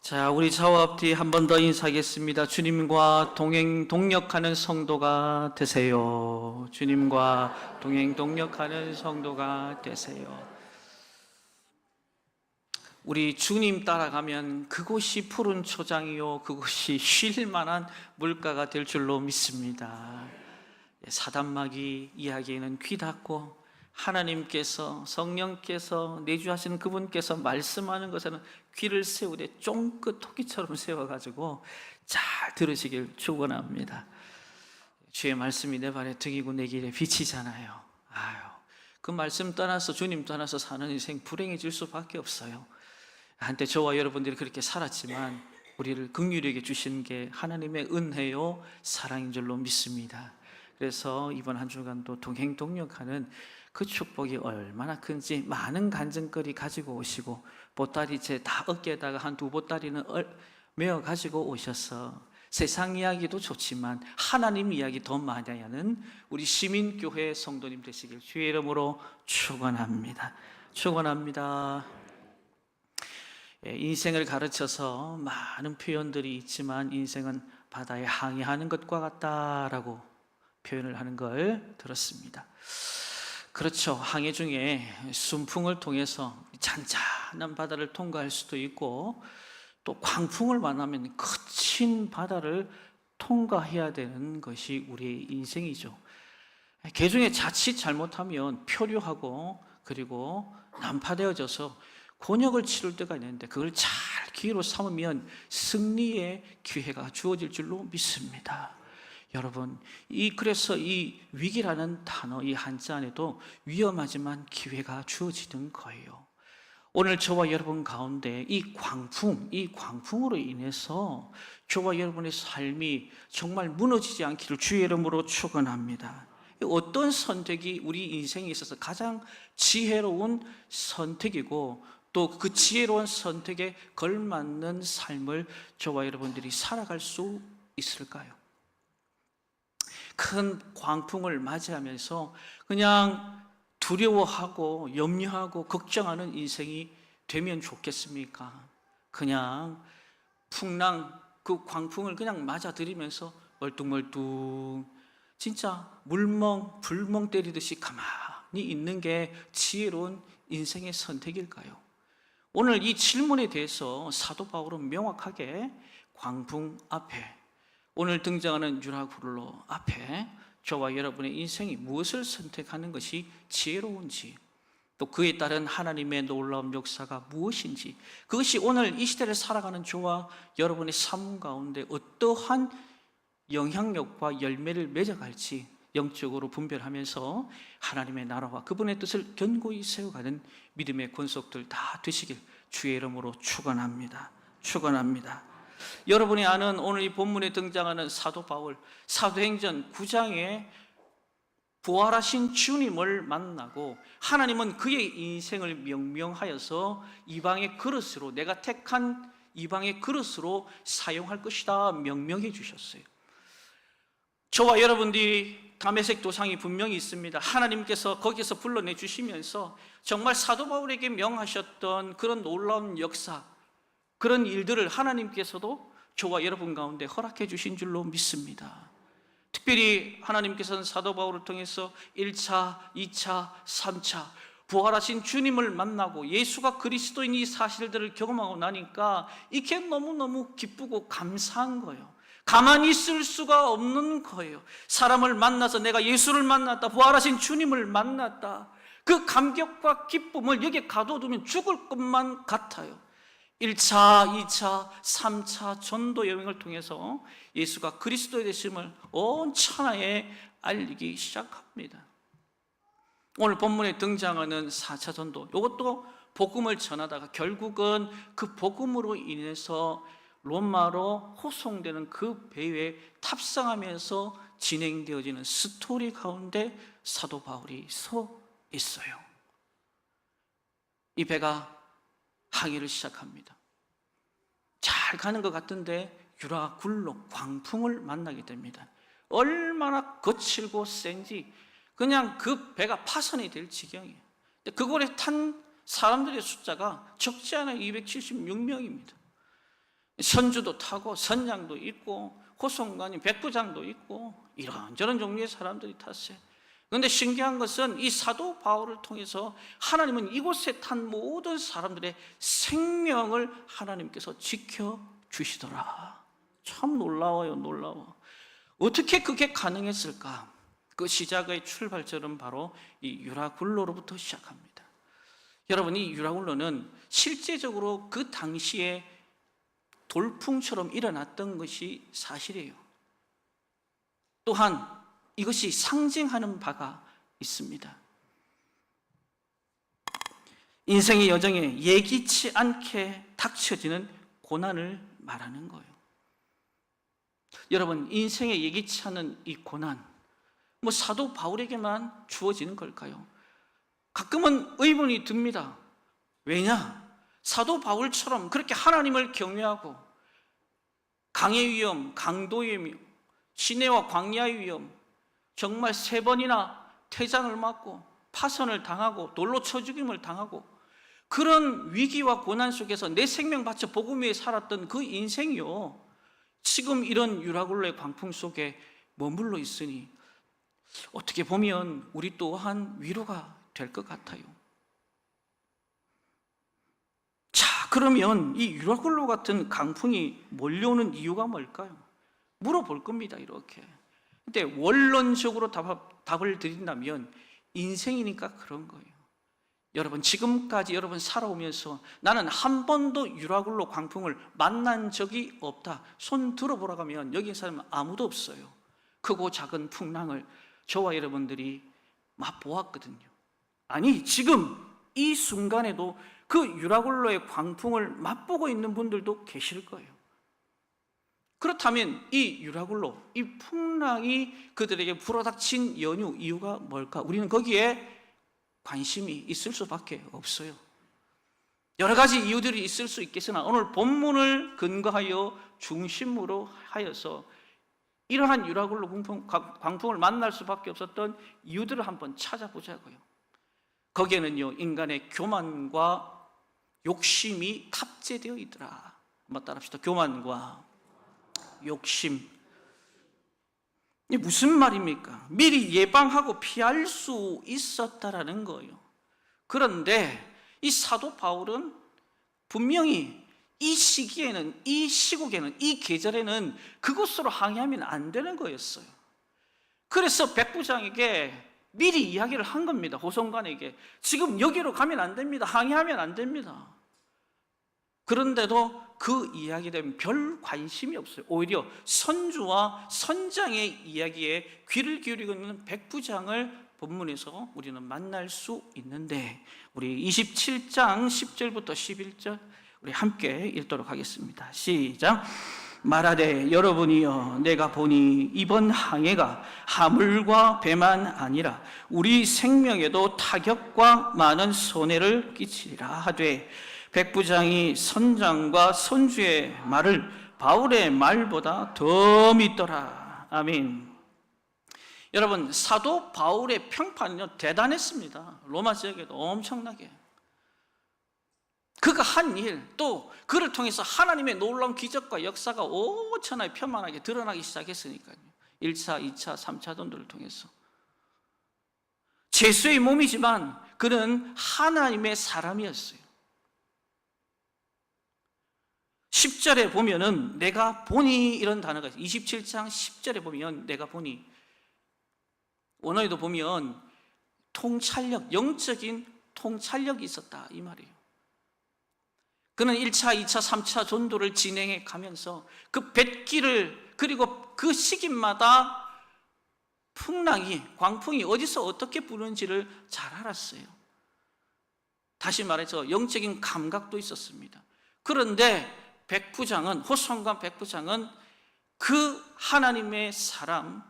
자, 우리 좌우 앞뒤 한 번 더 인사하겠습니다. 주님과 동행 동역하는 성도가 되세요. 주님과 동행 동역하는 성도가 되세요. 우리 주님 따라가면 그곳이 푸른 초장이요, 그곳이 쉴 만한 물가가 될 줄로 믿습니다. 사단마귀 이야기에는 귀 닫고 하나님께서, 성령께서, 내주하시는 그분께서 말씀하는 것에는 귀를 세우되 쫑긋 토끼처럼 세워가지고 잘 들으시길 축원합니다. 주의 말씀이 내 발에 등이고 내 길에 빛이잖아요. 그 말씀 떠나서, 주님 떠나서 사는 인생 불행해질 수밖에 없어요. 한때 저와 여러분들이 그렇게 살았지만 우리를 긍휼히 여겨주시는 게 하나님의 은혜요 사랑인 줄로 믿습니다. 그래서 이번 한 주간도 동행 동역하는 그 축복이 얼마나 큰지 많은 간증거리 가지고 오시고, 보따리채 다 어깨에다가 한 두 보따리는 메어 가지고 오셔서 세상 이야기도 좋지만 하나님 이야기 더 많이 하는 우리 시민교회 성도님 되시길 주의 이름으로 축원합니다. 축원합니다. 인생을 가르쳐서 많은 표현들이 있지만 인생은 바다에 항해하는 것과 같다라고 표현을 하는 걸 들었습니다. 그렇죠. 항해 중에 순풍을 통해서 잔잔한 바다를 통과할 수도 있고, 또 광풍을 만나면 거친 바다를 통과해야 되는 것이 우리의 인생이죠. 개중에 자칫 잘못하면 표류하고 그리고 난파되어져서 곤욕을 치를 때가 있는데, 그걸 잘 기회로 삼으면 승리의 기회가 주어질 줄로 믿습니다. 여러분, 그래서 이 위기라는 단어, 이 한자 안에도 위험하지만 기회가 주어지는 거예요. 오늘 저와 여러분 가운데 이 광풍으로 인해서 저와 여러분의 삶이 정말 무너지지 않기를 주의 이름으로 축원합니다. 어떤 선택이 우리 인생에 있어서 가장 지혜로운 선택이고, 또 그 지혜로운 선택에 걸맞는 삶을 저와 여러분들이 살아갈 수 있을까요? 큰 광풍을 맞이하면서 그냥 두려워하고 염려하고 걱정하는 인생이 되면 좋겠습니까? 그냥 풍랑, 그 광풍을 그냥 맞아들이면서 멀뚱멀뚱 진짜 불멍 때리듯이 가만히 있는 게 지혜로운 인생의 선택일까요? 오늘 이 질문에 대해서 사도 바울은 명확하게 광풍 앞에, 오늘 등장하는 유라굴로 앞에 저와 여러분의 인생이 무엇을 선택하는 것이 지혜로운지, 또 그에 따른 하나님의 놀라운 역사가 무엇인지, 그것이 오늘 이 시대를 살아가는 저와 여러분의 삶 가운데 어떠한 영향력과 열매를 맺어갈지 영적으로 분별하면서 하나님의 나라와 그분의 뜻을 견고히 세워가는 믿음의 권속들 다 되시길 주의 이름으로 축원합니다. 축원합니다. 여러분이 아는 오늘 이 본문에 등장하는 사도 바울, 사도행전 9장에 부활하신 주님을 만나고 하나님은 그의 인생을 명명하여서 이방의 그릇으로, 내가 택한 이방의 그릇으로 사용할 것이다 명명해 주셨어요. 저와 여러분들이 다메섹 도상이 분명히 있습니다. 하나님께서 거기서 불러내 주시면서 정말 사도 바울에게 명하셨던 그런 놀라운 역사, 그런 일들을 하나님께서도 저와 여러분 가운데 허락해 주신 줄로 믿습니다. 특별히 하나님께서는 사도 바울을 통해서 1차, 2차, 3차 부활하신 주님을 만나고 예수가 그리스도인 이 사실들을 경험하고 나니까 이게 너무너무 기쁘고 감사한 거예요. 가만히 있을 수가 없는 거예요. 사람을 만나서 내가 예수를 만났다, 부활하신 주님을 만났다, 그 감격과 기쁨을 여기에 가둬두면 죽을 것만 같아요. 1차, 2차, 3차 전도 여행을 통해서 예수가 그리스도의 되심을 온 천하에 알리기 시작합니다. 오늘 본문에 등장하는 4차 전도, 이것도 복음을 전하다가 결국은 그 복음으로 인해서 로마로 호송되는 그 배에 탑승하면서 진행되어지는 스토리 가운데 사도 바울이 서 있어요. 이 배가 항해를 시작합니다. 잘 가는 것 같은데 유라굴로 광풍을 만나게 됩니다. 얼마나 거칠고 센지 그냥 그 배가 파손이 될 지경이에요. 그곳에 탄 사람들의 숫자가 적지 않아요. 276명입니다. 선주도 타고 선장도 있고 호송관이 백부장도 있고 이런저런 종류의 사람들이 탔어요. 그런데 신기한 것은 이 사도 바울을 통해서 하나님은 이곳에 탄 모든 사람들의 생명을 하나님께서 지켜주시더라. 참 놀라워요, 놀라워. 어떻게 그게 가능했을까? 그 시작의 출발점은 바로 이 유라굴로로부터 시작합니다. 여러분, 이 유라굴로는 실제적으로 그 당시에 돌풍처럼 일어났던 것이 사실이에요. 또한 이것이 상징하는 바가 있습니다. 인생의 여정에 예기치 않게 닥쳐지는 고난을 말하는 거예요. 여러분, 인생에 예기치 않은 이 고난, 사도 바울에게만 주어지는 걸까요? 가끔은 의문이 듭니다. 왜냐? 사도 바울처럼 그렇게 하나님을 경외하고 강의 위험, 강도의 위험, 시내와 광야의 위험, 정말 3번이나 태장을 맞고 파선을 당하고 돌로 쳐 죽임을 당하고 그런 위기와 고난 속에서 내 생명 바쳐 복음 위에 살았던 그 인생이요, 지금 이런 유라굴로의 광풍 속에 머물러 있으니 어떻게 보면 우리 또한 위로가 될 것 같아요. 자, 그러면 이 유라굴로 같은 강풍이 몰려오는 이유가 뭘까요? 물어볼 겁니다, 이렇게. 근데 원론적으로 답을 드린다면 인생이니까 그런 거예요. 여러분, 지금까지 여러분 살아오면서 나는 한 번도 유라굴로 광풍을 만난 적이 없다, 손 들어보라고 하면 여기 있는 사람은 아무도 없어요. 크고 작은 풍랑을 저와 여러분들이 맛보았거든요. 아니, 지금 이 순간에도 그 유라굴로의 광풍을 맛보고 있는 분들도 계실 거예요. 그렇다면 이 유라굴로, 이 풍랑이 그들에게 불어닥친 연유, 이유가 뭘까? 우리는 거기에 관심이 있을 수밖에 없어요. 여러 가지 이유들이 있을 수 있겠으나 오늘 본문을 근거하여 중심으로 하여서 이러한 유라굴로 광풍을 만날 수밖에 없었던 이유들을 한번 찾아보자고요. 거기에는요, 인간의 교만과 욕심이 탑재되어 있더라. 한번 따라합시다. 교만과 욕심. 이게 무슨 말입니까? 미리 예방하고 피할 수 있었다라는 거예요. 그런데 이 사도 바울은 분명히 이 시기에는, 이 시국에는, 이 계절에는 그곳으로 항해하면 안 되는 거였어요. 그래서 백부장에게 미리 이야기를 한 겁니다. 호송관에게 지금 여기로 가면 안 됩니다, 항해하면 안 됩니다. 그런데도 그 이야기에 대한 별 관심이 없어요. 오히려 선주와 선장의 이야기에 귀를 기울이고 있는 백부장을 본문에서 우리는 만날 수 있는데, 우리 27장 10절부터 11절 우리 함께 읽도록 하겠습니다. 시작. 말하되 여러분이여, 내가 보니 이번 항해가 하물과 배만 아니라 우리 생명에도 타격과 많은 손해를 끼치리라 하되, 백부장이 선장과 선주의 말을 바울의 말보다 더 믿더라. 아멘. 여러분, 사도 바울의 평판은요 대단했습니다. 로마 지역에도 엄청나게. 그가 한 일, 또 그를 통해서 하나님의 놀라운 기적과 역사가 오천하에 편만하게 드러나기 시작했으니까요. 1차, 2차, 3차 전도를 통해서. 죄수의 몸이지만 그는 하나님의 사람이었어요. 10절에 보면은 내가 보니, 이런 단어가 있어요. 27장 10절에 보면 내가 보니, 원어에도 보면 통찰력, 영적인 통찰력이 있었다, 이 말이에요. 그는 1차, 2차, 3차 전도를 진행해 가면서 그 뱃길을, 그리고 그 시기마다 풍랑이, 광풍이 어디서 어떻게 부는지를 잘 알았어요. 다시 말해서 영적인 감각도 있었습니다. 그런데 백부장은, 호송관 백부장은 그 하나님의 사람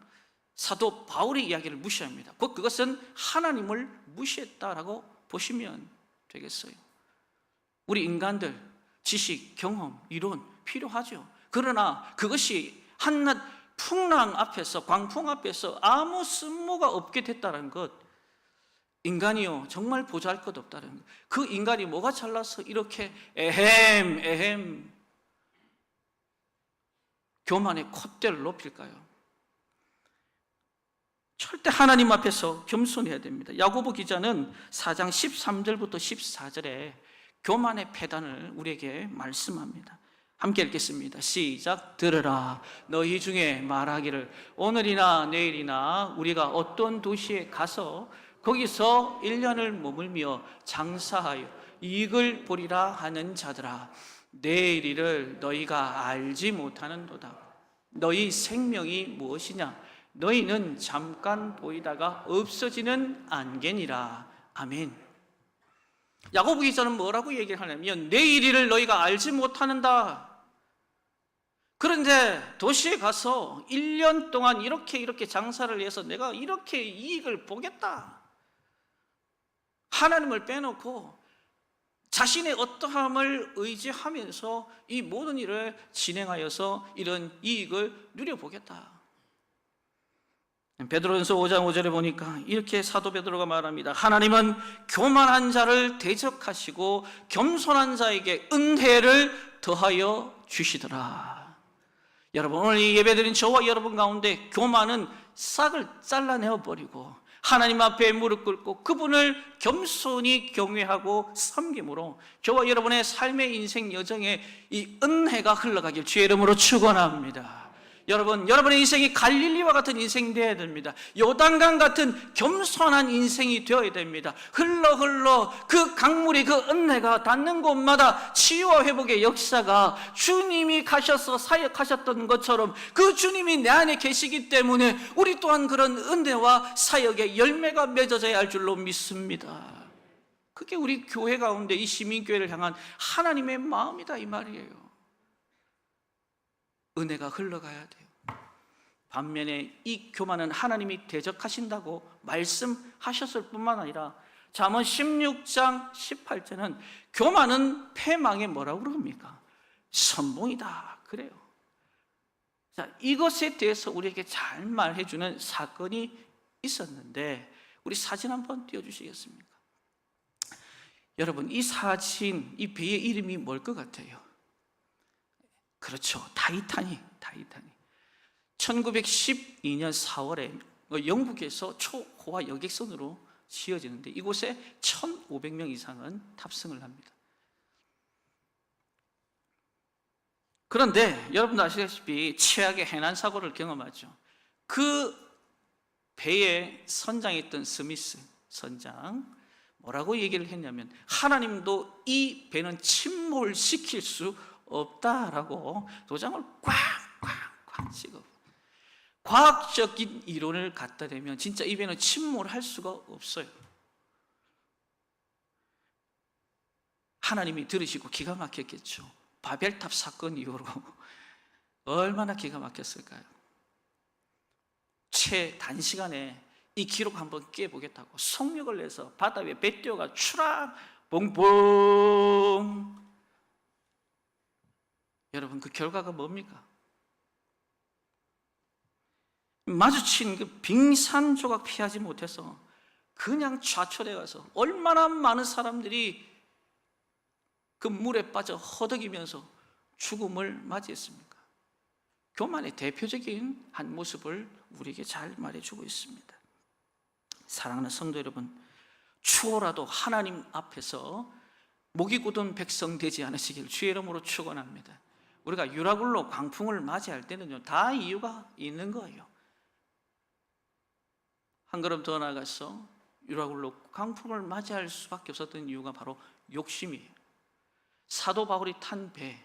사도 바울의 이야기를 무시합니다. 곧 그것은 하나님을 무시했다라고 보시면 되겠어요. 우리 인간들 지식, 경험, 이론 필요하죠. 그러나 그것이 한낱 풍랑 앞에서, 광풍 앞에서 아무 쓸모가 없게 됐다는 것, 인간이요 정말 보잘것없다는 것, 그 인간이 뭐가 잘나서 이렇게 에헴 교만의 콧대를 높일까요? 절대 하나님 앞에서 겸손해야 됩니다. 야고보 기자는 4장 13절부터 14절에 교만의 패단을 우리에게 말씀합니다. 함께 읽겠습니다. 시작. 들으라. 너희 중에 말하기를 오늘이나 내일이나 우리가 어떤 도시에 가서 거기서 1년을 머물며 장사하여 이익을 보리라 하는 자들아, 내일 일을 너희가 알지 못하는도다. 너희 생명이 무엇이냐? 너희는 잠깐 보이다가 없어지는 안개니라. 아멘. 야고보 기자는 뭐라고 얘기를 하냐면 내일 일을 너희가 알지 못하는다. 그런데 도시에 가서 1년 동안 이렇게 장사를 해서 내가 이렇게 이익을 보겠다. 하나님을 빼놓고 자신의 어떠함을 의지하면서 이 모든 일을 진행하여서 이런 이익을 누려보겠다. 베드로전서 5장 5절에 보니까 이렇게 사도 베드로가 말합니다. 하나님은 교만한 자를 대적하시고 겸손한 자에게 은혜를 더하여 주시더라. 여러분, 오늘 이 예배드린 저와 여러분 가운데 교만은 싹을 잘라내어 버리고 하나님 앞에 무릎 꿇고 그분을 겸손히 경외하고 섬김으로 저와 여러분의 삶의 인생 여정에 이 은혜가 흘러가길 주의 이름으로 축원합니다. 여러분, 여러분의 인생이 갈릴리와 같은 인생이 되어야 됩니다. 요단강 같은 겸손한 인생이 되어야 됩니다. 흘러 그 강물이, 그 은혜가 닿는 곳마다 치유와 회복의 역사가 주님이 가셔서 사역하셨던 것처럼 그 주님이 내 안에 계시기 때문에 우리 또한 그런 은혜와 사역의 열매가 맺어져야 할 줄로 믿습니다. 그게 우리 교회 가운데 이 시민교회를 향한 하나님의 마음이다 이 말이에요. 은혜가 흘러가야 돼요. 반면에 이 교만은 하나님이 대적하신다고 말씀하셨을 뿐만 아니라 잠언 16장 18절은 교만은 패망의 뭐라고 그럽니까? 선봉이다 그래요. 자, 이것에 대해서 우리에게 잘 말해주는 사건이 있었는데 우리 사진 한번 띄워주시겠습니까? 여러분, 이 사진, 이 배의 이름이 뭘 것 같아요? 그렇죠. 타이타닉. 1912년 4월에 영국에서 초호화 여객선으로 지어지는데 이곳에 1,500명 이상은 탑승을 합니다. 그런데 여러분도 아시다시피 최악의 해난 사고를 경험하죠. 그 배에 선장에 있던 스미스 선장 뭐라고 얘기를 했냐면 하나님도 이 배는 침몰시킬 수 없다라고 도장을 꽉 찍어. 과학적인 이론을 갖다 대면 진짜 이 배는 침몰할 수가 없어요. 하나님이 들으시고 기가 막혔겠죠. 바벨탑 사건 이후로 얼마나 기가 막혔을까요? 단시간에 이 기록 한번 깨보겠다고 속력을 내서 바다 위에 배 띄어가 추락 봉봉. 여러분, 그 결과가 뭡니까? 마주친 그 빙산 조각 피하지 못해서 그냥 좌초돼 가서 얼마나 많은 사람들이 그 물에 빠져 허덕이면서 죽음을 맞이했습니까? 교만의 대표적인 한 모습을 우리에게 잘 말해주고 있습니다. 사랑하는 성도 여러분, 추호라도 하나님 앞에서 목이 굳은 백성 되지 않으시길 주의 이름으로 축원합니다. 우리가 유라굴로 광풍을 맞이할 때는요, 다 이유가 있는 거예요. 한 걸음 더 나가서 유라굴로 강풍을 맞이할 수밖에 없었던 이유가 바로 욕심이에요. 사도 바울이 탄 배,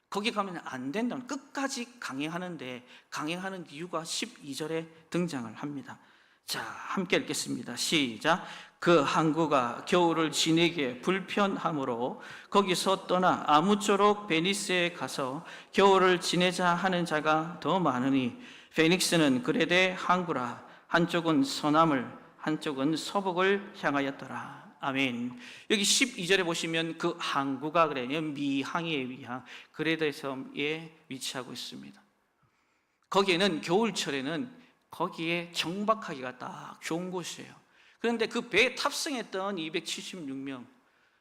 거기 가면 안 된다면 끝까지 강행하는데 강행하는 이유가 12절에 등장을 합니다. 자, 함께 읽겠습니다. 시작. 그 항구가 겨울을 지내기에 불편하므로 거기서 떠나 아무쪼록 베니스에 가서 겨울을 지내자 하는 자가 더 많으니 페닉스는 그레데 항구라. 한쪽은 서남을 한쪽은 서북을 향하였더라. 아멘. 여기 12절에 보시면 그 항구가 그래요. 미항이의 위항, 그레데 섬에 위치하고 있습니다. 거기에는 겨울철에는 거기에 정박하기가 딱 좋은 곳이에요. 그런데 그 배에 탑승했던 276명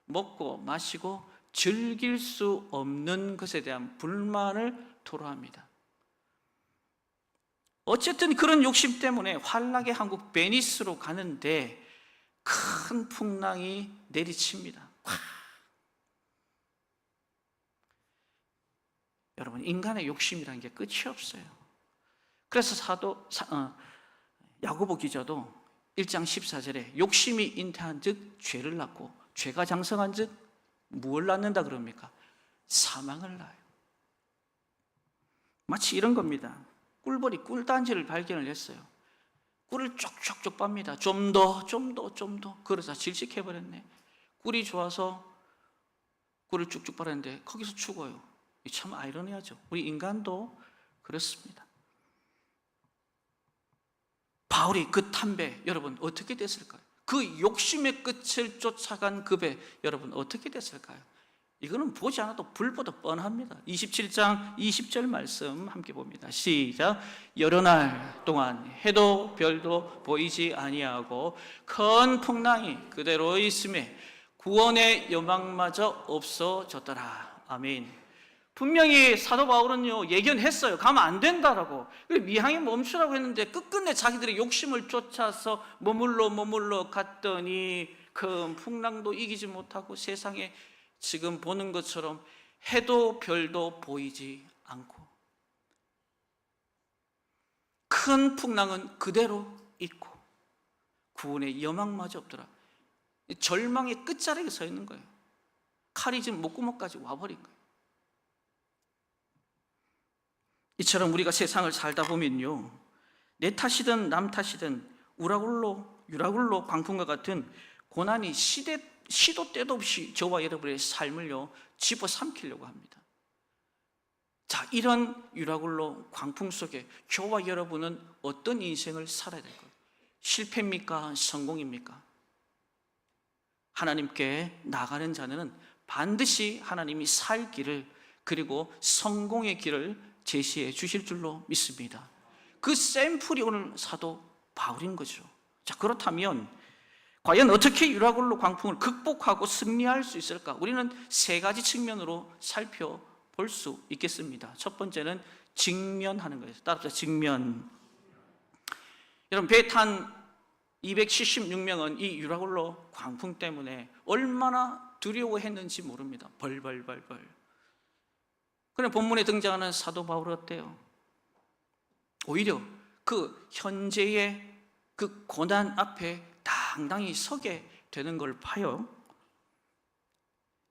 먹고 마시고 즐길 수 없는 것에 대한 불만을 토로합니다. 어쨌든 그런 욕심 때문에 환락의 한국 베니스로 가는데 큰 풍랑이 내리칩니다. 여러분, 인간의 욕심이라는 게 끝이 없어요. 그래서 야고보 기자도 1장 14절에 욕심이 잉태한 즉 죄를 낳고 죄가 장성한 즉 무엇을 낳는다 그럽니까? 사망을 낳아요. 마치 이런 겁니다. 꿀벌이 꿀단지를 발견을 했어요. 꿀을 쪽쪽쪽 빱니다. 좀 더 그러자 질식해버렸네. 꿀이 좋아서 꿀을 쭉쭉 빨았는데 거기서 죽어요. 참 아이러니하죠. 우리 인간도 그렇습니다. 바울이 그 탐배, 여러분 어떻게 됐을까요? 그 욕심의 끝을 쫓아간 그 배, 여러분 어떻게 됐을까요? 이거는 보지 않아도 불보듯 뻔합니다. 27장 20절 말씀 함께 봅니다. 시작. 여러 날 동안 해도 별도 보이지 아니하고 큰 풍랑이 그대로 있음에 구원의 여망마저 없어졌더라. 아멘. 분명히 사도 바울은요 예견했어요. 가면 안 된다라고. 미항에 멈추라고 했는데 끝끝내 자기들의 욕심을 쫓아서 머물러 갔더니 큰 풍랑도 이기지 못하고 세상에 지금 보는 것처럼 해도 별도 보이지 않고 큰 풍랑은 그대로 있고 구원의 여망마저 없더라. 절망의 끝자락에 서 있는 거예요. 칼이 지금 목구멍까지 와버린 거예요. 이처럼 우리가 세상을 살다 보면요 내 탓이든 남 탓이든 유라굴로 광풍과 같은 고난이 시도 때도 없이 저와 여러분의 삶을요 집어삼키려고 합니다. 자, 이런 유라굴로 광풍 속에 저와 여러분은 어떤 인생을 살아야 될까요? 실패입니까? 성공입니까? 하나님께 나가는 자는 반드시 하나님이 살 길을 그리고 성공의 길을 제시해 주실 줄로 믿습니다. 그 샘플이 오늘 사도 바울인 거죠. 자, 그렇다면 과연 어떻게 유라굴로 광풍을 극복하고 승리할 수 있을까? 우리는 세 가지 측면으로 살펴볼 수 있겠습니다. 첫 번째는 직면하는 거예요. 따라서 직면. 여러분, 배 탄 276명은 이 유라굴로 광풍 때문에 얼마나 두려워했는지 모릅니다. 벌벌벌벌. 그런데 본문에 등장하는 사도 바울은 어때요? 오히려 그 현재의 그 고난 앞에 당당히 서게 되는 걸 봐요.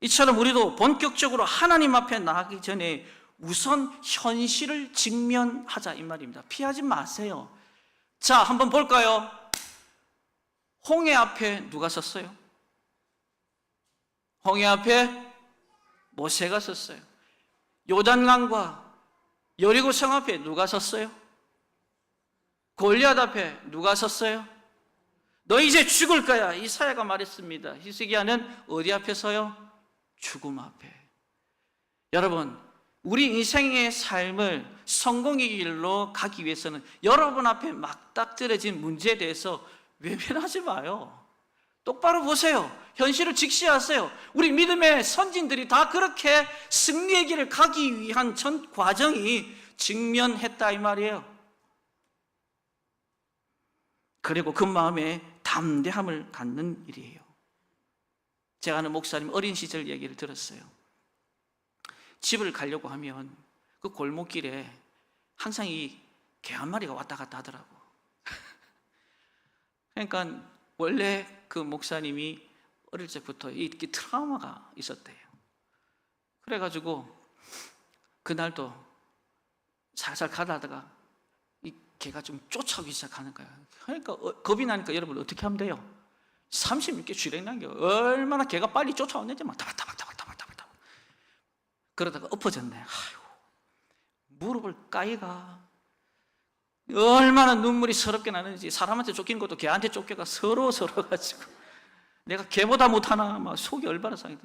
이처럼 우리도 본격적으로 하나님 앞에 나가기 전에 우선 현실을 직면하자 이 말입니다. 피하지 마세요. 자, 한번 볼까요? 홍해 앞에 누가 섰어요? 홍해 앞에 모세가 섰어요. 요단강과 여리고성 앞에 누가 섰어요? 골리앗 앞에 누가 섰어요? 너 이제 죽을 거야. 이사야가 말했습니다. 히스기야는 어디 앞에 서요? 죽음 앞에. 여러분, 우리 인생의 삶을 성공의 길로 가기 위해서는 여러분 앞에 막닥뜨려진 문제에 대해서 외면하지 마요. 똑바로 보세요. 현실을 직시하세요. 우리 믿음의 선진들이 다 그렇게 승리의 길을 가기 위한 전 과정이 직면했다 이 말이에요. 그리고 그 마음에 담대함을 갖는 일이에요. 제가 아는 목사님 어린 시절 얘기를 들었어요. 집을 가려고 하면 그 골목길에 항상 이 개 한 마리가 왔다 갔다 하더라고. 그러니까 원래 그 목사님이 어릴 적부터 이렇게 트라우마가 있었대요. 그래가지고 그날도 살살 가다가 이 개가 좀 쫓아오기 시작하는 거야. 그러니까 겁이 나니까 여러분 어떻게 하면 돼요? 36개 쥐랭 남겨. 얼마나 개가 빨리 쫓아오는지 막 타박타박 그러다가 엎어졌네. 아이고, 무릎을 까이가 얼마나 눈물이 서럽게 나는지. 사람한테 쫓기는 것도 개한테 쫓겨가 서러워가지고 내가 개보다 못하나 막 속이 얼마나 상했대.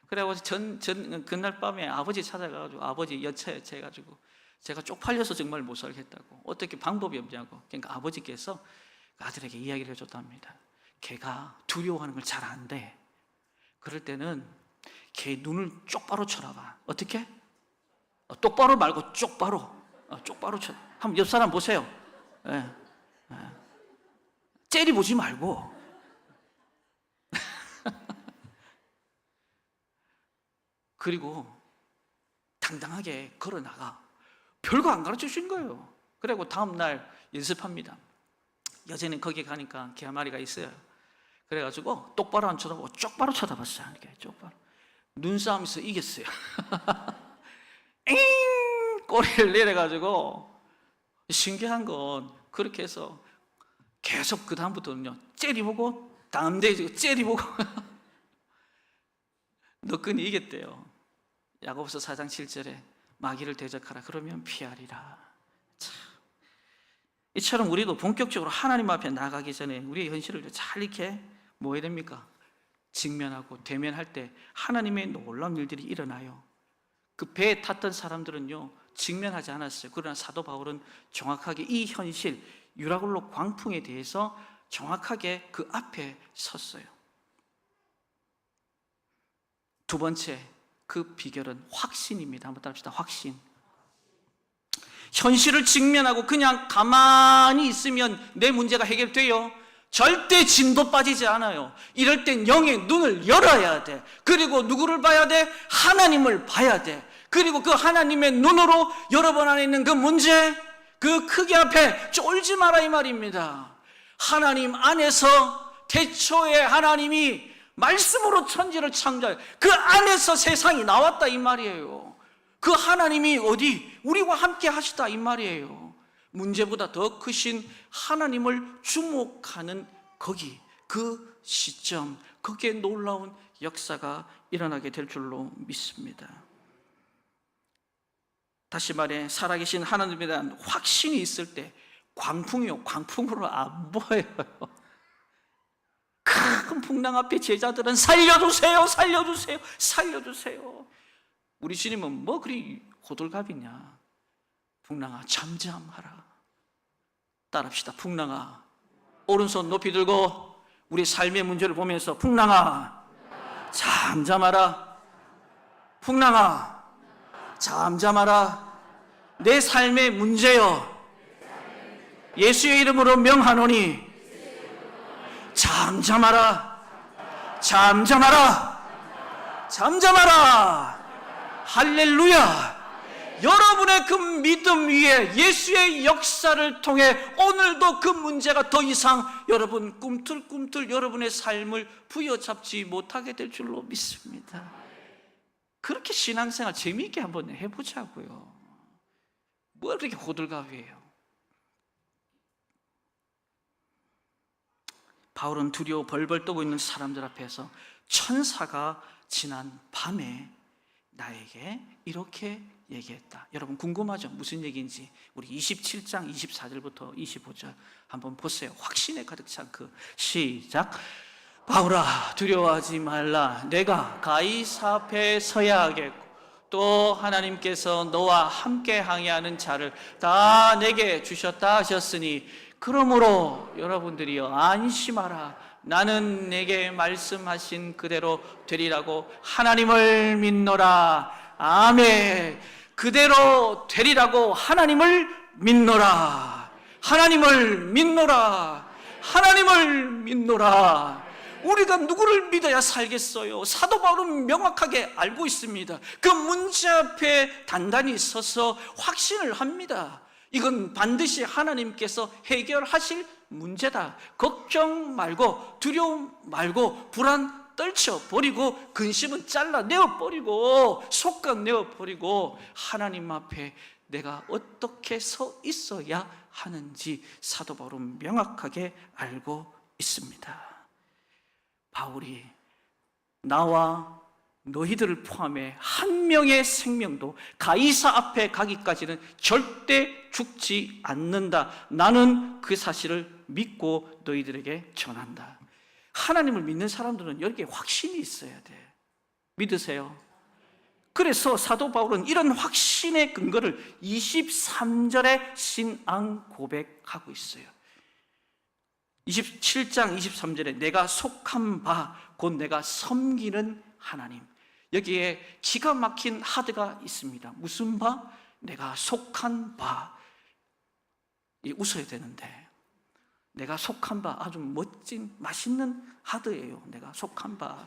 그래가지고 그날 밤에 아버지 찾아가가지고 아버지 여차해가지고 제가 쪽팔려서 정말 못 살겠다고 어떻게 방법이 없냐고. 그러니까 아버지께서 아들에게 이야기를 해줬답니다. 걔가 두려워하는 걸 잘 안돼. 그럴 때는 걔 눈을 쪽바로 쳐다봐. 어떻게? 똑바로 말고 쪽바로. 쪽바로 쳐. 한번 옆 사람 보세요. 예, 예. 째려보지 말고 그리고 당당하게 걸어나가. 별거 안 가르쳐 주신 거예요. 그리고 다음날 연습합니다. 여전히 거기 가니까 개 한 마리가 있어요. 그래가지고 똑바로 안 쳐다보고 쪽바로 쳐다봤어요. 이렇게 쪽바로. 눈싸움에서 이겼어요. 꼬리를 내려가지고, 신기한 건 그렇게 해서 계속 그 다음부터는요, 째려보고 다음 대에 째려보고 너끈히 이겼대요. 야고보서 4장 7절에 마귀를 대적하라 그러면 피하리라. 참, 이처럼 우리도 본격적으로 하나님 앞에 나가기 전에 우리의 현실을 잘 이렇게 뭐 해야 됩니까? 직면하고 대면할 때 하나님의 놀라운 일들이 일어나요. 그 배에 탔던 사람들은요 직면하지 않았어요. 그러나 사도 바울은 정확하게 이 현실, 유라굴로 광풍에 대해서 정확하게 그 앞에 섰어요. 두 번째, 그 비결은 확신입니다. 한번 따라합시다. 확신. 현실을 직면하고 그냥 가만히 있으면 내 문제가 해결돼요? 절대 진도 빠지지 않아요. 이럴 땐 영의 눈을 열어야 돼. 그리고 누구를 봐야 돼? 하나님을 봐야 돼. 그리고 그 하나님의 눈으로 여러분 안에 있는 그 문제, 그 크기 앞에 쫄지 마라 이 말입니다. 하나님 안에서 태초에 하나님이 말씀으로 천지를 창조해 그 안에서 세상이 나왔다 이 말이에요. 그 하나님이 어디 우리와 함께 하시다 이 말이에요. 문제보다 더 크신 하나님을 주목하는 거기, 그 시점, 거기에 놀라운 역사가 일어나게 될 줄로 믿습니다. 다시 말해 살아계신 하나님에 대한 확신이 있을 때 광풍이요, 광풍으로 안 보여요. 큰 풍랑 앞에 제자들은 살려주세요, 살려주세요, 살려주세요. 우리 주님은 뭐 그리 호들갑이냐. 풍랑아 잠잠하라. 따라합시다. 풍랑아, 오른손 높이 들고 우리 삶의 문제를 보면서 풍랑아 잠잠하라. 풍랑아 잠잠하라. 내 삶의 문제여 예수의 이름으로 명하노니 잠잠하라. 잠잠하라. 잠잠하라. 할렐루야. 여러분의 그 믿음 위에 예수의 역사를 통해 오늘도 그 문제가 더 이상 여러분 꿈틀꿈틀 여러분의 삶을 부여잡지 못하게 될 줄로 믿습니다. 그렇게 신앙생활 재미있게 한번 해보자고요. 뭐 그렇게 호들갑이에요. 바울은 두려워 벌벌 떠고 있는 사람들 앞에서 천사가 지난 밤에 나에게 이렇게 얘기했다. 여러분 궁금하죠? 무슨 얘기인지. 우리 27장 24절부터 25절 한번 보세요. 확신에 가득 찬 그 시작. 바울아 두려워하지 말라. 내가 가이사 앞에 서야 하겠고 또 하나님께서 너와 함께 항해하는 자를 다 내게 주셨다 하셨으니 그러므로 여러분들이여 안심하라. 나는 내게 말씀하신 그대로 되리라고 하나님을 믿노라. 아멘. 그대로 되리라고 하나님을 믿노라. 하나님을 믿노라. 하나님을 믿노라. 우리가 누구를 믿어야 살겠어요? 사도 바울은 명확하게 알고 있습니다. 그 문제 앞에 단단히 서서 확신을 합니다. 이건 반드시 하나님께서 해결하실 문제다. 걱정 말고 두려움 말고 불안 떨쳐버리고 근심은 잘라내어버리고 속각내어버리고 하나님 앞에 내가 어떻게 서 있어야 하는지 사도 바울은 명확하게 알고 있습니다. 바울이 나와 너희들을 포함해 한 명의 생명도 가이사 앞에 가기까지는 절대 죽지 않는다. 나는 그 사실을 믿고 너희들에게 전한다. 하나님을 믿는 사람들은 여기에 확신이 있어야 돼. 믿으세요? 그래서 사도 바울은 이런 확신의 근거를 23절에 신앙 고백하고 있어요. 27장 23절에 내가 속한 바 곧 내가 섬기는 하나님. 여기에 기가 막힌 하드가 있습니다. 무슨 바? 내가 속한 바. 웃어야 되는데, 내가 속한 바 아주 멋진 맛있는 하드예요. 내가 속한 바.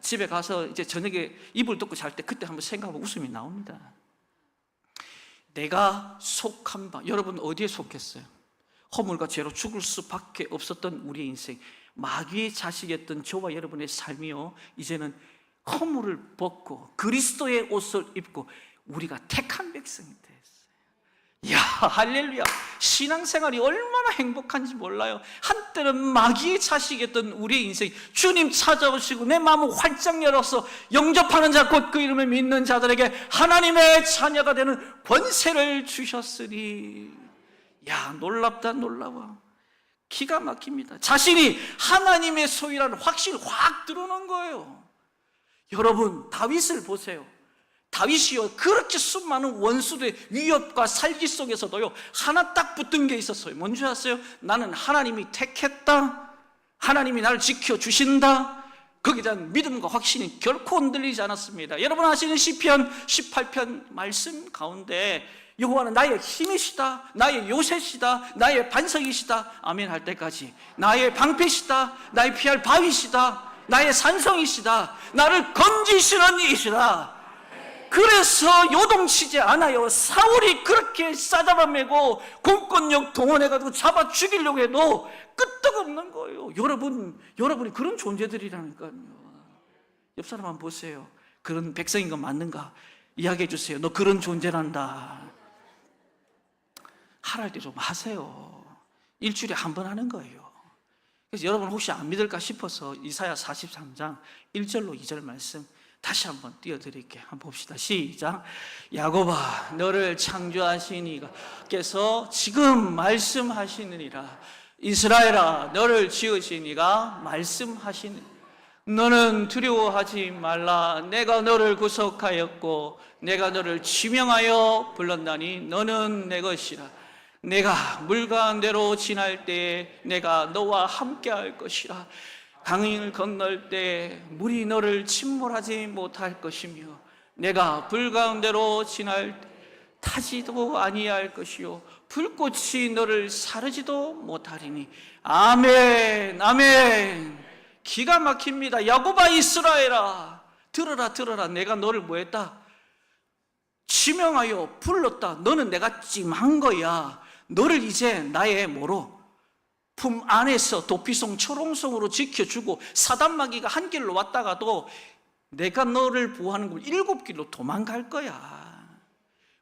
집에 가서 이제 저녁에 이불 덮고 잘 때 그때 한번 생각하면 웃음이 나옵니다. 내가 속한 바. 여러분 어디에 속했어요? 허물과 죄로 죽을 수밖에 없었던 우리의 인생, 마귀의 자식이었던 저와 여러분의 삶이요, 이제는 허물을 벗고 그리스도의 옷을 입고 우리가 택한 백성이 됐어요. 이야, 할렐루야. 신앙생활이 얼마나 행복한지 몰라요. 한때는 마귀의 자식이었던 우리의 인생, 주님 찾아오시고 내 마음을 활짝 열어서 영접하는 자, 곧 그 이름을 믿는 자들에게 하나님의 자녀가 되는 권세를 주셨으니, 야, 놀랍다, 놀라워. 기가 막힙니다. 자신이 하나님의 소유라는 확신을 확 드러난 거예요. 여러분, 다윗을 보세요. 다윗이요, 그렇게 수많은 원수들의 위협과 살기 속에서도요, 하나 딱 붙은 게 있었어요. 뭔지 아세요? 나는 하나님이 택했다, 하나님이 나를 지켜주신다. 거기에 대한 믿음과 확신이 결코 흔들리지 않았습니다. 여러분 아시는 시편 18편 말씀 가운데 여호와는 나의 힘이시다, 나의 요새시다, 나의 반석이시다, 아멘 할 때까지 나의 방패시다, 나의 피할 바위시다, 나의 산성이시다, 나를 건지시는 이시라. 그래서 요동치지 않아요. 사울이 그렇게 싸잡아매고 공권력 동원해가지고 잡아 죽이려고 해도 끄떡없는 거예요. 여러분이 그런 존재들이라니까요. 옆 사람 한번 보세요. 그런 백성인 거 맞는가? 이야기해 주세요. 너 그런 존재란다. 하랄 때 좀 하세요. 일주일에 한 번 하는 거예요. 그래서 여러분 혹시 안 믿을까 싶어서 이사야 43장 1절로 2절 말씀 다시 한번 띄워드릴게요. 한번 봅시다. 시작. 야곱아, 너를 창조하신 이가께서 지금 말씀하시느니라. 이스라엘아, 너를 지으신 이가 말씀하시느니라. 너는 두려워하지 말라. 내가 너를 구속하였고 내가 너를 지명하여 불렀나니 너는 내 것이라. 내가 물 가운데로 지날 때에 내가 너와 함께 할 것이라. 강을 건널 때 물이 너를 침몰하지 못할 것이며 내가 불 가운데로 지날 때 타지도 아니할 것이요 불꽃이 너를 사르지도 못하리니. 아멘, 아멘. 기가 막힙니다. 야곱아, 이스라엘아, 들어라. 내가 너를 뭐 했다? 지명하여 불렀다. 너는 내가 찜한 거야. 너를 이제 나의 뭐로? 품 안에서 도피성 초롱성으로 지켜주고 사단마귀가 한 길로 왔다가도 내가 너를 보호하는 걸 7길로 도망갈 거야.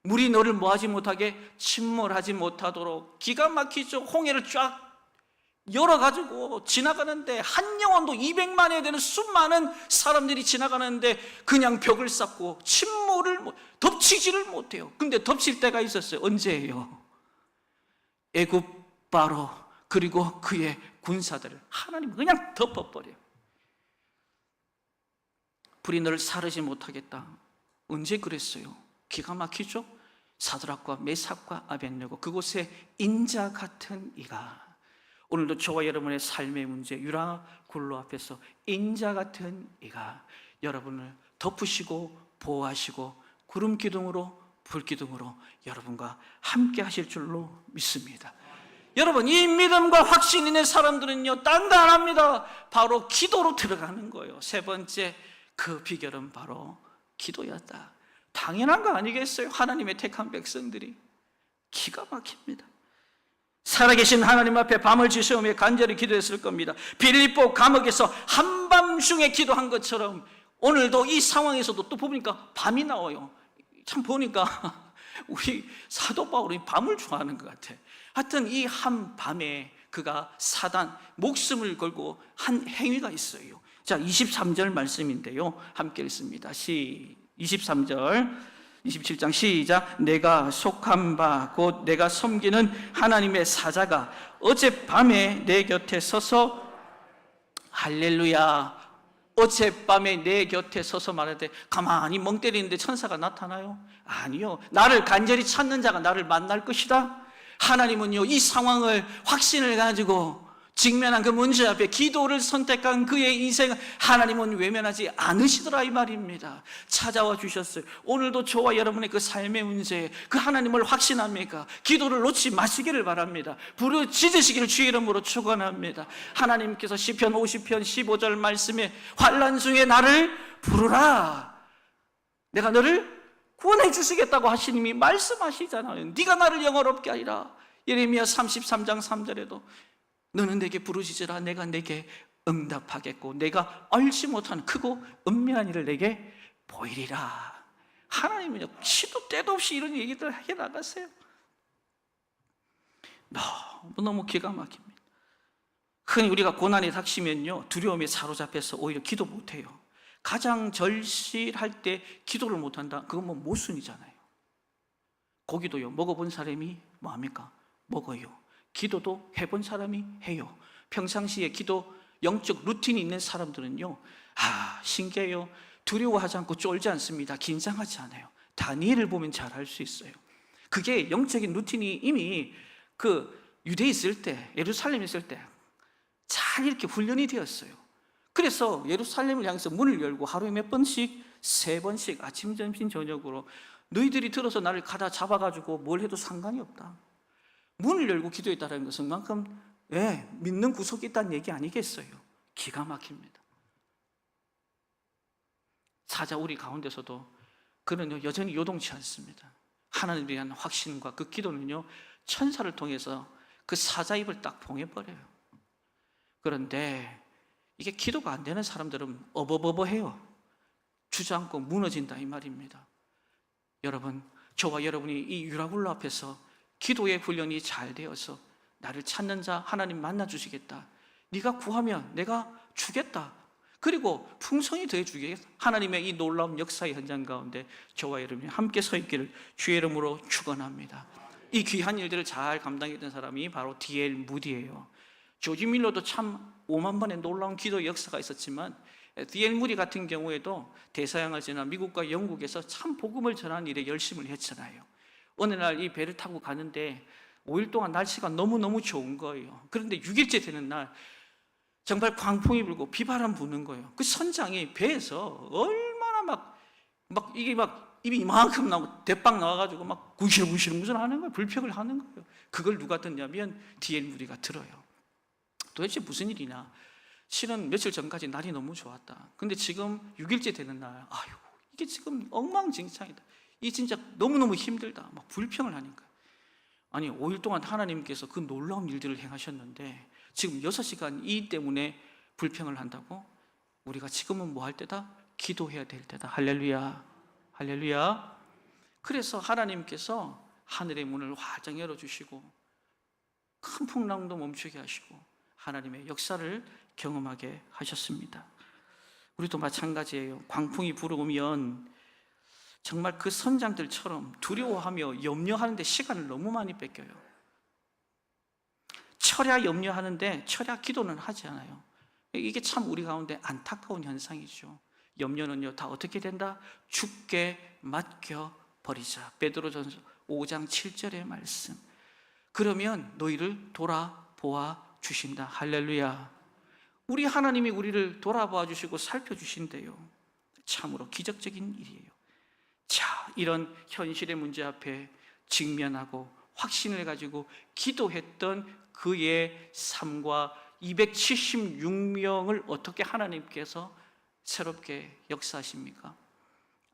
물이 너를 뭐하지 못하게 침몰하지 못하도록. 기가 막히죠. 홍해를 쫙 열어가지고 지나가는데 한 영혼도 200만에 되는 수많은 사람들이 지나가는데 그냥 벽을 쌓고 덮치지를 못해요. 근데 덮칠 때가 있었어요. 언제예요? 애굽 바로 그리고 그의 군사들을 하나님은 그냥 덮어버려요. 불이 너를 사르지 못하겠다. 언제 그랬어요? 기가 막히죠? 사드락과 메삭과 아벳네고, 그곳에 인자 같은 이가. 오늘도 저와 여러분의 삶의 문제, 유라 굴로 앞에서 인자 같은 이가 여러분을 덮으시고 보호하시고 구름 기둥으로 불 기둥으로 여러분과 함께 하실 줄로 믿습니다. 여러분, 이 믿음과 확신 있는 사람들은요, 딴 거 안 합니다. 바로 기도로 들어가는 거예요. 세 번째, 그 비결은 바로 기도였다. 당연한 거 아니겠어요? 하나님의 택한 백성들이. 기가 막힙니다. 살아계신 하나님 앞에 밤을 지새우며 간절히 기도했을 겁니다. 빌립보 감옥에서 한밤중에 기도한 것처럼 오늘도 이 상황에서도 또 보니까 밤이 나와요. 참 보니까 우리 사도 바울이 밤을 좋아하는 것 같아. 하여튼 이 한밤에 그가 사단 목숨을 걸고 한 행위가 있어요. 자, 23절 말씀인데요, 함께 읽습니다. 23절 27장 시작. 내가 속한 바 곧 내가 섬기는 하나님의 사자가 어젯밤에 내 곁에 서서, 할렐루야, 어젯밤에 내 곁에 서서 말하되, 가만히 멍 때리는데 천사가 나타나요? 아니요. 나를 간절히 찾는 자가 나를 만날 것이다. 하나님은요, 이 상황을 확신을 가지고 직면한 그 문제 앞에 기도를 선택한 그의 인생을 하나님은 외면하지 않으시더라 이 말입니다. 찾아와 주셨어요. 오늘도 저와 여러분의 그 삶의 문제에 그 하나님을 확신합니까? 기도를 놓지 마시기를 바랍니다. 부르짖으시기를 주의 이름으로 축원합니다. 하나님께서 시편 50편 15절 말씀에 환난 중에 나를 부르라, 내가 너를 구원해 주시겠다고 하시님이 말씀하시잖아요. 네가 나를 영화롭게 하리라. 예레미야 33장 3절에도 너는 내게 부르짖으라, 내가 내게 응답하겠고 내가 알지 못한 크고 은밀한 일을 내게 보이리라. 하나님은요, 시도 때도 없이 이런 얘기들 해 나가세요. 너무 기가 막힙니다. 흔히 우리가 고난에 닥치면요, 두려움에 사로잡혀서 오히려 기도 못해요. 가장 절실할 때 기도를 못한다? 그건 뭐 모순이잖아요. 고기도요, 먹어본 사람이 뭐합니까? 먹어요. 기도도 해본 사람이 해요. 평상시에 기도 영적 루틴이 있는 사람들은요, 신기해요. 두려워하지 않고 쫄지 않습니다. 긴장하지 않아요. 다니엘을 보면 잘 알 수 있어요. 그게 영적인 루틴이 이미 그 유대에 있을 때, 예루살렘에 있을 때 잘 이렇게 훈련이 되었어요. 그래서 예루살렘을 향해서 문을 열고 하루에 몇 번씩, 3번씩 아침, 점심, 저녁으로 너희들이 들어서 나를 가다 잡아가지고 뭘 해도 상관이 없다. 문을 열고 기도했다는 것은 그만큼 믿는 구석이 있다는 얘기 아니겠어요? 기가 막힙니다. 사자 우리 가운데서도 그는 여전히 요동치 않습니다. 하나님에 대한 확신과 그 기도는요, 천사를 통해서 그 사자 입을 딱 봉해버려요. 그런데 이게 기도가 안 되는 사람들은 어버버버해요. 주저앉고 무너진다 이 말입니다. 여러분, 저와 여러분이 이 유라굴로 앞에서 기도의 훈련이 잘 되어서 나를 찾는 자 하나님 만나 주시겠다, 네가 구하면 내가 주겠다, 그리고 풍성히 더해 주겠다, 하나님의 이 놀라운 역사의 현장 가운데 저와 여러분이 함께 서 있기를 주의 이름으로 축원합니다. 이 귀한 일들을 잘 감당했던 사람이 바로 D.L. 무디예요. 조지 밀러도 참 5만 번의 놀라운 기도 역사가 있었지만 D.L. 무디 같은 경우에도 대서양을 지나 미국과 영국에서 참 복음을 전하는 일에 열심을 했잖아요. 어느 날 이 배를 타고 가는데 5일 동안 날씨가 너무너무 좋은 거예요. 그런데 6일째 되는 날 정말 광풍이 불고 비바람 부는 거예요. 그 선장이 배에서 얼마나 이게 입이 이만큼 나오고 대빵 나와가지고 막 구실구실 무슨 하는 거예요. 불평을 하는 거예요. 그걸 누가 듣냐면 D.L. 무디가 들어요. 도대체 무슨 일이냐? 실은 며칠 전까지 날이 너무 좋았다. 근데 지금 6일째 되는 날, 이게 지금 엉망진창이다. 이 진짜 너무너무 힘들다. 막 불평을 하니까. 아니, 5일 동안 하나님께서 그 놀라운 일들을 행하셨는데 지금 6시간 이 때문에 불평을 한다고? 우리가 지금은 뭐 할 때다? 기도해야 될 때다. 할렐루야, 할렐루야. 그래서 하나님께서 하늘의 문을 활짝 열어주시고 큰 풍랑도 멈추게 하시고 하나님의 역사를 경험하게 하셨습니다. 우리도 마찬가지예요. 광풍이 불어오면 정말 그 선장들처럼 두려워하며 염려하는데 시간을 너무 많이 뺏겨요. 철야 염려하는데 철야 기도는 하지 않아요. 이게 참 우리 가운데 안타까운 현상이죠. 염려는요, 다 어떻게 된다? 죽게 맡겨버리자. 베드로전서 5장 7절의 말씀. 그러면 너희를 돌아보아 주신다. 할렐루야. 우리 하나님이 우리를 돌아보아 주시고 살펴주신대요. 참으로 기적적인 일이에요. 자, 이런 현실의 문제 앞에 직면하고 확신을 가지고 기도했던 그의 삶과 276명을 어떻게 하나님께서 새롭게 역사하십니까?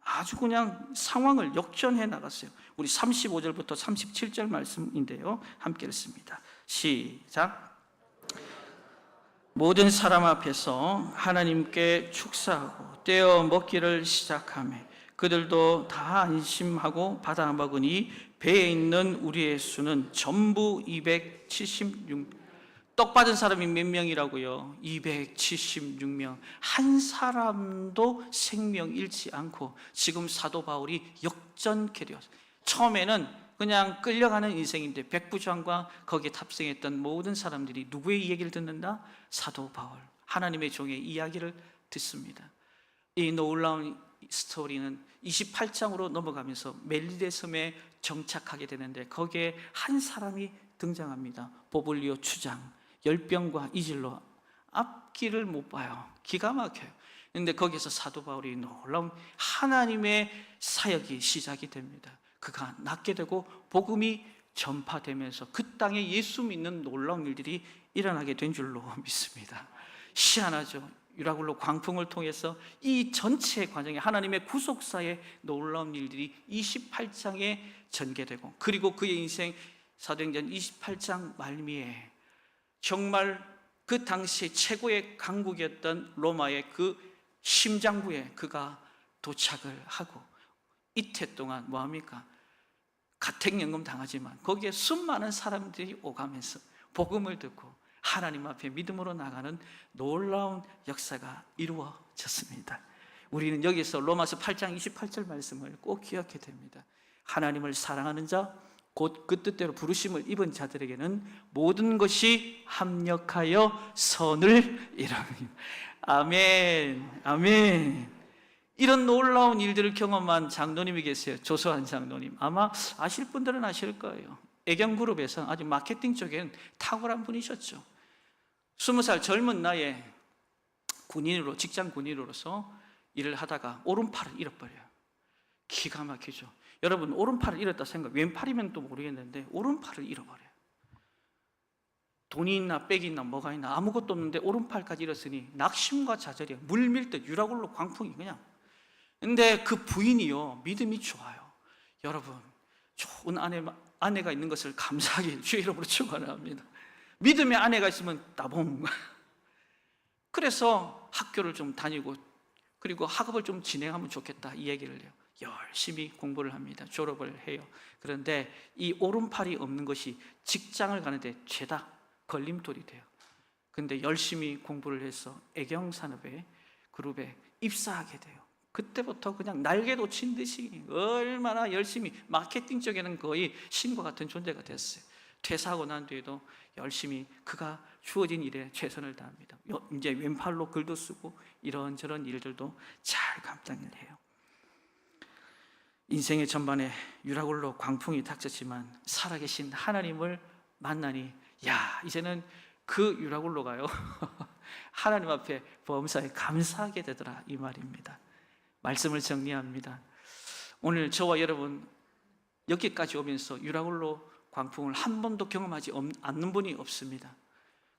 아주 그냥 상황을 역전해 나갔어요. 우리 35절부터 37절 말씀인데요, 함께 읽습니다. 시작. 모든 사람 앞에서 하나님께 축사하고 떼어 먹기를 시작하며 그들도 다 안심하고 받아 먹으니 배에 있는 우리의 수는 전부 276. 떡 받은 사람이 몇 명이라고요? 276명. 한 사람도 생명 잃지 않고 지금 사도 바울이 역전케 되었어요. 처음에는 그냥 끌려가는 인생인데 백부장과 거기에 탑승했던 모든 사람들이 누구의 얘기를 듣는다? 사도 바울, 하나님의 종의 이야기를 듣습니다. 이 놀라운 스토리는 28장으로 넘어가면서 멜리데 섬에 정착하게 되는데 거기에 한 사람이 등장합니다. 보블리오 추장. 열병과 이질로 앞길을 못 봐요. 기가 막혀요. 그런데 거기서 사도 바울이 놀라운 하나님의 사역이 시작이 됩니다. 그가 낫게 되고 복음이 전파되면서 그 땅에 예수 믿는 놀라운 일들이 일어나게 된 줄로 믿습니다. 희한하죠. 유라굴로 광풍을 통해서 이 전체 과정에 하나님의 구속사의 놀라운 일들이 28장에 전개되고, 그리고 그의 인생 사도행전 28장 말미에 정말 그 당시 최고의 강국이었던 로마의 그 심장부에 그가 도착을 하고 이태 동안 뭐합니까? 가택연금 당하지만 거기에 수많은 사람들이 오가면서 복음을 듣고 하나님 앞에 믿음으로 나가는 놀라운 역사가 이루어졌습니다. 우리는 여기서 로마서 8장 28절 말씀을 꼭 기억해야 됩니다. 하나님을 사랑하는 자, 곧 그 뜻대로 부르심을 입은 자들에게는 모든 것이 합력하여 선을 이루니. 아멘, 아멘. 이런 놀라운 일들을 경험한 장로님이 계세요. 조소한 장로님. 아마 아실 분들은 아실 거예요. 애경그룹에서 아주 마케팅 쪽엔 탁월한 분이셨죠. 20살 젊은 나이에 군인으로, 직장 군인으로서 일을 하다가 오른팔을 잃어버려요. 기가 막히죠. 여러분, 오른팔을 잃었다 생각, 왼팔이면 또 모르겠는데 오른팔을 잃어버려요. 돈이 있나 백이 있나 뭐가 있나 아무것도 없는데 오른팔까지 잃었으니 낙심과 좌절이야. 물밀듯 유라굴로 광풍이 그냥. 근데 그 부인이요, 믿음이 좋아요. 여러분, 좋은 아내가 있는 것을 감사하게 주의 이름으로 축원합니다. 믿음의 아내가 있으면 따봉. 그래서 학교를 좀 다니고, 그리고 학업을 좀 진행하면 좋겠다 이 얘기를 해요. 열심히 공부를 합니다. 졸업을 해요. 그런데 이 오른팔이 없는 것이 직장을 가는데 죄다 걸림돌이 돼요. 근데 열심히 공부를 해서 애경산업의 그룹에 입사하게 돼요. 그때부터 그냥 날개 돋친 듯이 얼마나 열심히, 마케팅 쪽에는 거의 신과 같은 존재가 됐어요. 퇴사하고 난 뒤에도 열심히 그가 주어진 일에 최선을 다합니다. 이제 왼팔로 글도 쓰고 이런저런 일들도 잘 감당을 해요. 인생의 전반에 유라굴로 광풍이 닥쳤지만 살아계신 하나님을 만나니, 야, 이제는 그 유라굴로가요 하나님 앞에 범사에 감사하게 되더라, 이 말입니다. 말씀을 정리합니다. 오늘 저와 여러분 여기까지 오면서 유라굴로 광풍을 한 번도 경험하지 않는 분이 없습니다.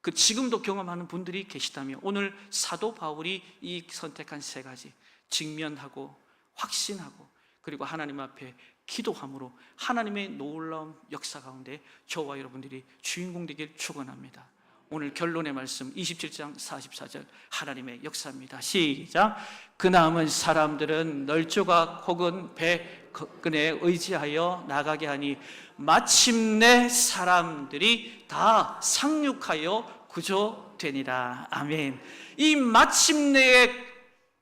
그 지금도 경험하는 분들이 계시다면 오늘 사도 바울이 이 선택한 세 가지, 직면하고 확신하고 그리고 하나님 앞에 기도함으로 하나님의 놀라운 역사 가운데 저와 여러분들이 주인공 되길 축원합니다. 오늘 결론의 말씀 27장 44절 하나님의 역사입니다. 시작. 그 남은 사람들은 널조각 혹은 배끈에 의지하여 나가게 하니 마침내 사람들이 다 상륙하여 구조되니라. 아멘. 이 마침내의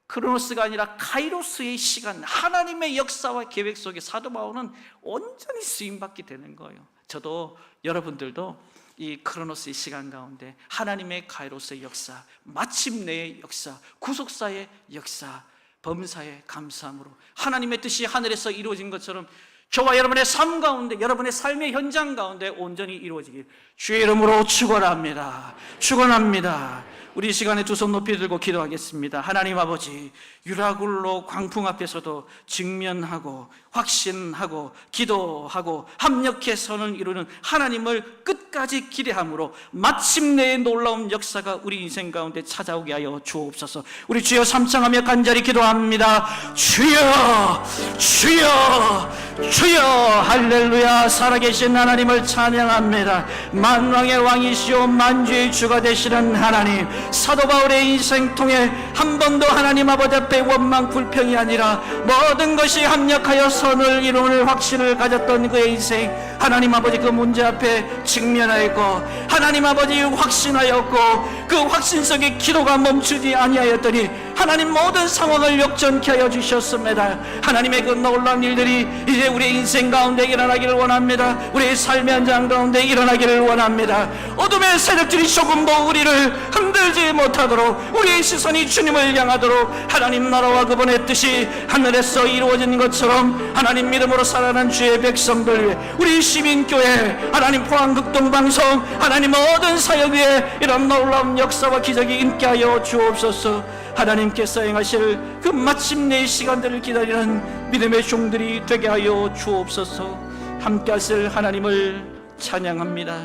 크로노스가 아니라 카이로스의 시간, 하나님의 역사와 계획 속에 사도 바울은 온전히 쓰임받게 되는 거예요. 저도 여러분들도 이 크로노스의 시간 가운데 하나님의 카이로스의 역사, 마침내의 역사, 구속사의 역사, 범사의 감사함으로 하나님의 뜻이 하늘에서 이루어진 것처럼 저와 여러분의 삶 가운데, 여러분의 삶의 현장 가운데 온전히 이루어지길 주의 이름으로 축원합니다. 축원합니다. 우리 이 시간에 두 손 높이 들고 기도하겠습니다. 하나님 아버지, 유라굴로 광풍 앞에서도 직면하고 확신하고 기도하고 합력해 선을 이루는 하나님을 끝까지 기대함으로 마침내의 놀라운 역사가 우리 인생 가운데 찾아오게 하여 주옵소서. 우리 주여 삼창하며 간절히 기도합니다. 주여, 주여, 주여. 할렐루야. 살아계신 하나님을 찬양합니다. 만왕의 왕이시오 만주의 주가 되시는 하나님, 사도 바울의 인생 통해 한 번도 하나님 아버지 앞에 원망 불평이 아니라 모든 것이 합력하여 선을 이루는 확신을 가졌던 그의 인생, 하나님 아버지 그 문제 앞에 직면하였고 하나님 아버지 확신하였고 그 확신 속에 기도가 멈추지 아니하였더니 하나님 모든 상황을 역전케 하여 주셨습니다. 하나님의 그 놀라운 일들이 이제 우리의 인생 가운데 일어나기를 원합니다. 우리의 삶의 현장 가운데 일어나기를 원합니다. 어둠의 세력들이 조금 더 우리를 흔들지 못하도록 우리의 시선이 주님을 향하도록 하나님 나라와 그분의 뜻이 하늘에서 이루어진 것처럼 하나님 믿음으로 살아가는 주의 백성들 위해 우리 시민교회 하나님 포항극동방송 하나님 모든 사역 위에 이런 놀라운 역사와 기적이 있게 하여 주옵소서. 하나님께서 행하실 그 마침내 시간들을 기다리는 믿음의 종들이 되게 하여 주옵소서. 함께 하실 하나님을 찬양합니다.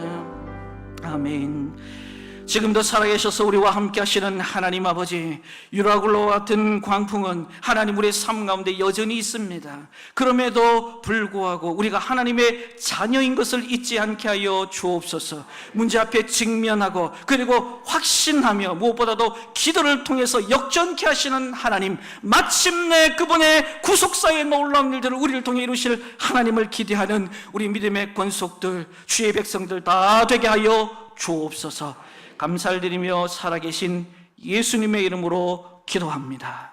아멘. 지금도 살아계셔서 우리와 함께 하시는 하나님 아버지, 유라굴로와 같은 광풍은 하나님 우리의 삶 가운데 여전히 있습니다. 그럼에도 불구하고 우리가 하나님의 자녀인 것을 잊지 않게 하여 주옵소서. 문제 앞에 직면하고 그리고 확신하며 무엇보다도 기도를 통해서 역전케 하시는 하나님, 마침내 그분의 구속사의 놀라운 일들을 우리를 통해 이루실 하나님을 기대하는 우리 믿음의 권속들, 주의 백성들 다 되게 하여 주옵소서. 감사를 드리며 살아계신 예수님의 이름으로 기도합니다.